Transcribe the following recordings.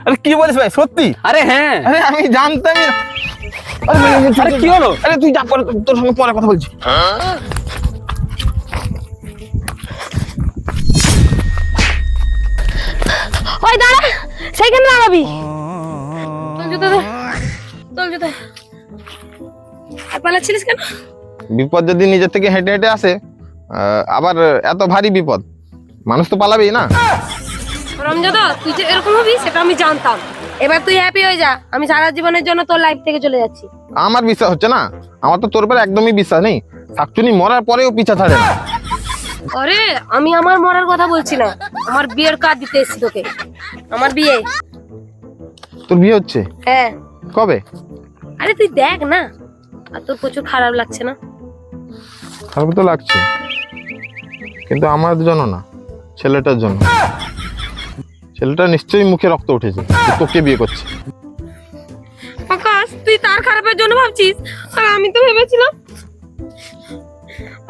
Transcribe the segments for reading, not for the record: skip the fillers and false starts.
আরে কি বলিস ভাই সত্যি? আরে হ্যাঁ, আরে আমি জানতামই না। আরে কি হলো? আরে তুই যা, পরে তোর সঙ্গে পরে কথা বলছি। ওই দাঁড়া, সেইখানে দাঁড়াবি। তোল জুতো আর পালাচ্ছিলিস কেন? বিপদ যদি নিজের থেকে হেঁটে হেঁটে আসে, আবার এত ভারী বিপদ, মানুষ তো পালাবেই না। রমজাদা, তুই যে এরকম হবি সেটা আমি জানতাম। এবার তুই হ্যাপি হয়ে যা, আমি সারা জীবনের জন্য তোর লাইফ থেকে চলে যাচ্ছি। আমার বিশ্বাস হচ্ছে না, আমার তো তোর উপরে একদমই বিশ্বাস নেই। শাকচুনি মরার পরেও পিছা ছাড়ে না। আরে আমি আমার মরার কথা বলছি না, আমার বিয়ের কার্ড দিতে এসেছি তোকে। আমার বিয়ে। তোর বিয়ে হচ্ছে? হ্যাঁ। কবে? আরে তুই দেখ না, আর তোর প্রচুর খারাপ লাগছে না? খারাপ তো লাগছে, কিন্তু আমার জন্য না, ছেলেটার জন্য। ছেলেটা নিশ্চয়ই মুখে রক্ত উঠেছে, যে তোকে বিয়ে করছে। আকাশ, তুই তার খারাপের জন্য ভাবছিস, আর আমি তো ভেবেছিলাম।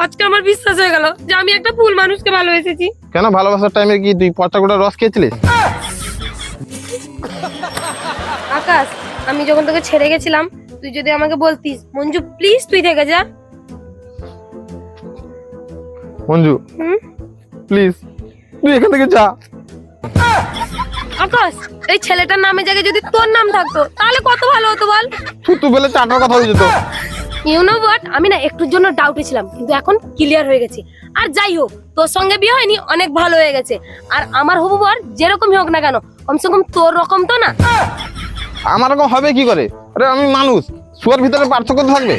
আজকে আমার বিশ্বাস হয়ে গেল যে আমি একটা ভুল মানুষকে ভালোবেসেছি। কেন, ভালোবাসার টাইমে কি তুই পচা গোটা রস খেয়েছিলিস? আকাশ, আমি যখন তোকে ছেড়ে গেছিলাম, তুই যদি আমাকে বলতিস মঞ্জু প্লিজ তুই থেকে যা। মঞ্জু প্লিজ তুই এখান থেকে যা। আকাশ, এই ছেলেটার নামে জায়গায় যদি তোর নাম থাকতো তাহলে কত ভালো হতো বল। তুই বেলে চাটার কথা হয়ে যেত। ইউ নো হোয়াট, আমি না একটুর জন্য ডাউটে ছিলাম, কিন্তু এখন ক্লিয়ার হয়ে গেছি। আর যাই হোক, তোর সঙ্গে বিয়ে হয়নি, অনেক ভালো হয়ে গেছে। আর আমার হবু বর যেরকমই হোক না কেন, কমসে কম তোর রকম তো না। আমার রকম হবে কি করে? আরে আমি মানুষ, শুয়ার ভিতরে পার্থক্য থাকবে।